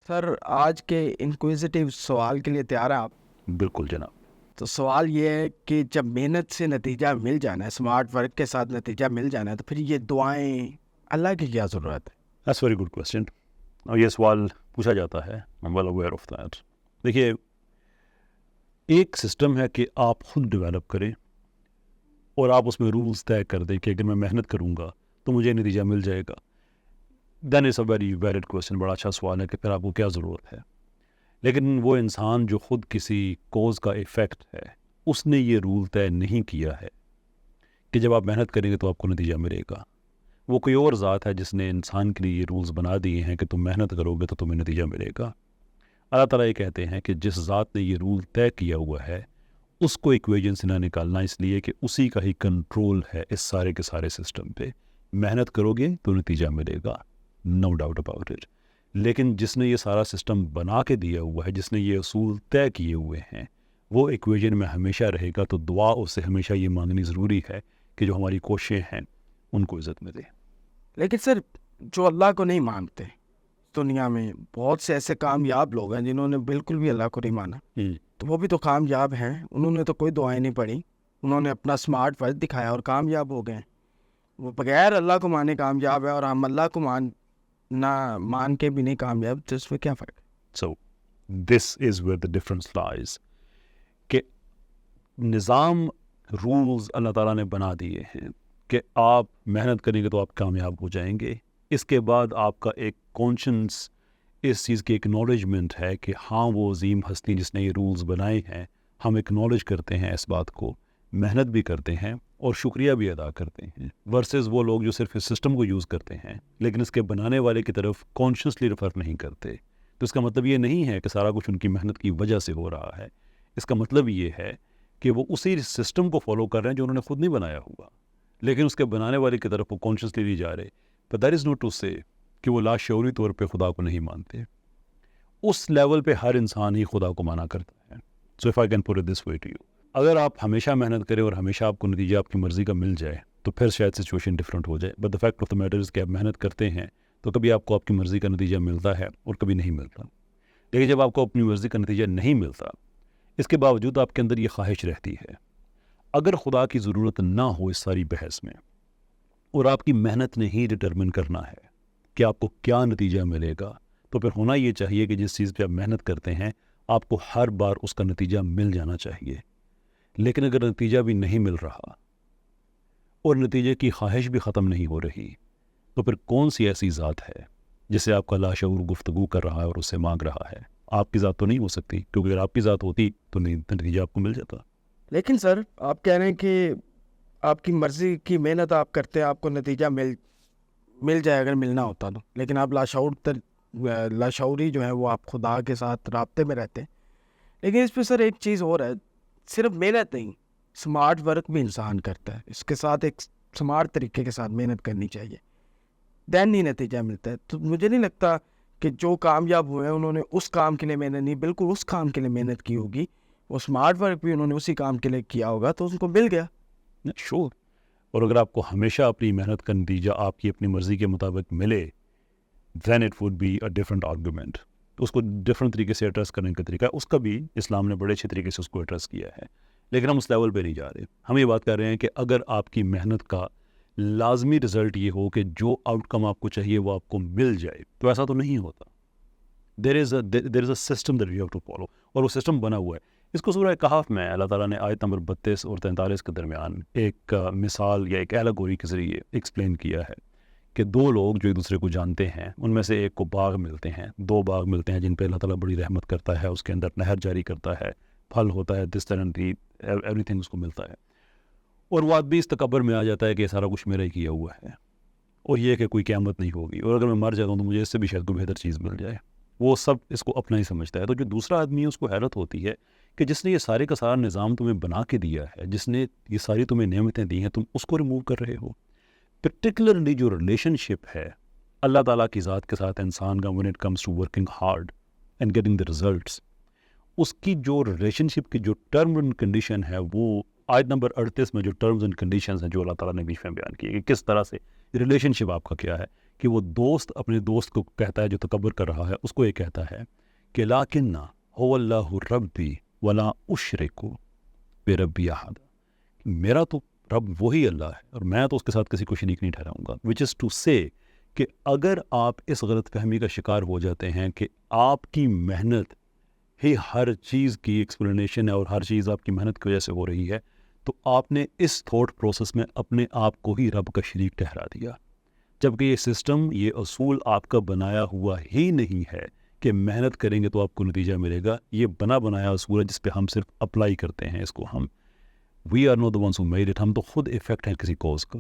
سر آج کے انکویزیٹیو سوال کے لیے تیار ہیں آپ؟ بالکل جناب. تو سوال یہ ہے کہ جب محنت سے نتیجہ مل جانا ہے، اسمارٹ ورک کے ساتھ نتیجہ مل جانا ہے، تو پھر یہ دعائیں اللہ کی کیا ضرورت ہے؟ That's very good question. اور یہ سوال پوچھا جاتا ہے. I'm well aware of that. دیکھیے، ایک سسٹم ہے کہ آپ خود ڈیولپ کریں اور آپ اس میں رولز طے کر دیں کہ اگر میں محنت کروں گا تو مجھے نتیجہ مل جائے گا. دین از اے ویری ویلڈ کویسچن. بڑا اچھا سوال ہے کہ پھر آپ کو کیا ضرورت ہے. لیکن وہ انسان جو خود کسی کوز کا ایفیکٹ ہے، اس نے یہ رول طے نہیں کیا ہے کہ جب آپ محنت کریں گے تو آپ کو نتیجہ ملے گا. وہ کوئی اور ذات ہے جس نے انسان کے لیے یہ رولز بنا دیے ہیں کہ تم محنت کرو گے تو تمہیں نتیجہ ملے گا. اللہ تعالیٰ یہ کہتے ہیں کہ جس ذات نے یہ رول طے کیا ہوا ہے اس کو ایکویژن سے نہ نکالنا، اس لیے کہ اسی کا ہی کنٹرول ہے اس سارے کے سارے سسٹم پہ. محنت کرو گے تو نتیجہ ملے گا، نو ڈاؤٹ اباؤٹ اٹ. لیکن جس نے یہ سارا سسٹم بنا کے دیا ہوا ہے، جس نے یہ اصول طے کیے ہوئے ہیں، وہ ایکویژن میں ہمیشہ رہے گا. تو دعا اس سے ہمیشہ یہ مانگنی ضروری ہے کہ جو ہماری کوششیں ہیں ان کو عزت ملے. لیکن سر جو اللہ کو نہیں مانتے، دنیا میں بہت سے ایسے کامیاب لوگ ہیں جنہوں نے بالکل بھی اللہ کو نہیں مانا، تو وہ بھی تو کامیاب ہیں. انہوں نے تو کوئی دعائیں نہیں پڑھی، انہوں نے اپنا اسمارٹ ورک دکھایا اور کامیاب ہو گئے. وہ بغیر اللہ کو مانے کامیاب ہے، اور ہم اللہ کو مان کے بھی نہیں کامیاب. تو اس میں کیا فرق ہے؟ سو دس از ویئر دا ڈفرنس لائز کہ نظام رولز اللہ تعالیٰ نے بنا دیے ہیں کہ آپ محنت کریں گے تو آپ کامیاب ہو جائیں گے. اس کے بعد آپ کا ایک کانشنس اس چیز کی اکنالجمنٹ ہے کہ ہاں وہ عظیم ہستی جس نے یہ رولز بنائے ہیں، ہم اکنالج کرتے ہیں اس بات کو، محنت بھی کرتے ہیں اور شکریہ بھی ادا کرتے ہیں. ورسز وہ لوگ جو صرف اس سسٹم کو یوز کرتے ہیں لیکن اس کے بنانے والے کی طرف کانشیسلی ریفر نہیں کرتے. تو اس کا مطلب یہ نہیں ہے کہ سارا کچھ ان کی محنت کی وجہ سے ہو رہا ہے. اس کا مطلب یہ ہے کہ وہ اسی سسٹم کو فالو کر رہے ہیں جو انہوں نے خود نہیں بنایا ہوا، لیکن اس کے بنانے والے کی طرف وہ کانشیسلی نہیں جا رہے. But that is not to say کہ وہ لاشعوری طور پہ خدا کو نہیں مانتے. اس لیول پہ ہر انسان ہی خدا کو مانا کرتا ہے. So if I can put it this way to you, اگر آپ ہمیشہ محنت کریں اور ہمیشہ آپ کو نتیجہ آپ کی مرضی کا مل جائے تو پھر شاید سچویشن ڈفرینٹ ہو جائے. But the fact of the matter is کہ آپ محنت کرتے ہیں تو کبھی آپ کو آپ کی مرضی کا نتیجہ ملتا ہے اور کبھی نہیں ملتا. لیکن جب آپ کو اپنی مرضی کا نتیجہ نہیں ملتا، اس کے باوجود آپ کے اندر یہ خواہش رہتی ہے، اگر خدا کی ضرورت نہ ہو اس ساری بحث میں اور آپ کی محنت نے ہی ڈٹرمن کرنا ہے کہ آپ کو کیا نتیجہ ملے گا، تو پھر ہونا یہ چاہیے کہ جس چیز پہ آپ محنت کرتے ہیں آپ کو ہر بار اس کا نتیجہ مل جانا چاہیے. لیکن اگر نتیجہ بھی نہیں مل رہا اور نتیجے کی خواہش بھی ختم نہیں ہو رہی، تو پھر کون سی ایسی ذات ہے جسے آپ کا لاشعور گفتگو کر رہا ہے اور اسے مانگ رہا ہے؟ آپ کی ذات تو نہیں ہو سکتی، کیونکہ اگر آپ کی ذات ہوتی تو نتیجہ آپ کو مل جاتا. لیکن سر آپ کہہ رہے ہیں کہ آپ کی مرضی کی محنت آپ کرتے ہیں، آپ کو نتیجہ مل جائے اگر ملنا ہوتا تو. لیکن آپ لاشعوری جو ہے وہ آپ خدا کے ساتھ رابطے میں رہتے ہیں. لیکن اس پہ سر ایک چیز اور ہے، صرف محنت نہیں، اسمارٹ ورک بھی انسان کرتا ہے. اس کے ساتھ ایک اسمارٹ طریقے کے ساتھ محنت کرنی چاہیے، دین ہی نتیجہ ملتا ہے. تو مجھے نہیں لگتا کہ جو کامیاب ہوئے ہیں انہوں نے اس کام کے لیے محنت نہیں، بالکل اس کام کے لیے محنت کی ہوگی. وہ اسمارٹ ورک بھی انہوں نے اسی کام کے لیے کیا ہوگا تو ان کو مل گیا. شور. اور اگر آپ کو ہمیشہ اپنی محنت کا نتیجہ آپ کی اپنی مرضی کے مطابق ملے، then it would be a different argument. تو اس کو ڈفرنٹ طریقے سے ایڈریس کرنے کا طریقہ ہے، اس کا بھی اسلام نے بڑے اچھے طریقے سے اس کو ایڈریس کیا ہے. لیکن ہم اس لیول پہ نہیں جا رہے. ہم یہ بات کر رہے ہیں کہ اگر آپ کی محنت کا لازمی رزلٹ یہ ہو کہ جو آؤٹ کم آپ کو چاہیے وہ آپ کو مل جائے، تو ایسا تو نہیں ہوتا. there is a system that you have to follow، اور وہ سسٹم بنا ہوا ہے. اس کو سورہ کہف میں اللہ تعالیٰ نے آیت نمبر 32 اور 43 کے درمیان ایک مثال یا ایک ایلیگوری کے ذریعے ایکسپلین کیا ہے کہ دو لوگ جو ایک دوسرے کو جانتے ہیں، ان میں سے ایک کو باغ ملتے ہیں، دو باغ ملتے ہیں جن پہ اللہ تعالیٰ بڑی رحمت کرتا ہے، اس کے اندر نہر جاری کرتا ہے، پھل ہوتا ہے، دس طرح کی ایوری تھنگ اس کو ملتا ہے. اور وہ آدمی اس تکبر میں آ جاتا ہے کہ یہ سارا کچھ میرا ہی کیا ہوا ہے، اور یہ کہ کوئی قیامت نہیں ہوگی، اور اگر میں مر جاتا ہوں تو مجھے اس سے بھی شاید کوئی بہتر چیز مل جائے. وہ سب اس کو اپنا ہی سمجھتا ہے. تو جو دوسرا آدمی ہے اس کو حیرت ہوتی ہے کہ جس نے یہ سارے کا سارا نظام تمہیں بنا کے دیا ہے، جس نے یہ ساری تمہیں نعمتیں دی ہیں، تم اس کو ریموو کر رہے ہو. پرٹیکولرلی جو ریلیشن شپ ہے اللہ تعالیٰ کی ذات کے ساتھ انسان کا، when it comes to working hard and getting the results، اس کی جو ریلیشن شپ کی جو ٹرم اینڈ کنڈیشن ہے، وہ آیت نمبر 38 میں جو ٹرمز اینڈ کنڈیشنز ہیں جو اللہ تعالیٰ نے بیچ میں بیان کی ہے کہ کس طرح سے ریلیشن شپ آپ کا کیا ہے، کہ وہ دوست اپنے دوست کو کہتا ہے جو تکبر کر رہا ہے، اس کو یہ کہتا ہے کہ لاکنہ هو اللہ ربی ولا اشرک بربی احد، میرا تو رب وہی اللہ ہے اور میں تو اس کے ساتھ کسی کو شریک نہیں ٹھہراؤں گا. وچ از ٹو سے کہ اگر آپ اس غلط فہمی کا شکار ہو جاتے ہیں کہ آپ کی محنت ہی ہر چیز کی ایکسپلینیشن ہے اور ہر چیز آپ کی محنت کی وجہ سے ہو رہی ہے، تو آپ نے اس تھاٹ پروسیس میں اپنے آپ کو ہی رب کا شریک ٹھہرا دیا، جبکہ یہ سسٹم، یہ اصول آپ کا بنایا ہوا ہی نہیں ہے کہ محنت کریں گے تو آپ کو نتیجہ ملے گا. یہ بنایا اصول ہے جس پہ ہم صرف اپلائی کرتے ہیں اس کو. ہم we are not the ones who made it, ہم تو خود افیکٹ ہیں کسی کوز کا.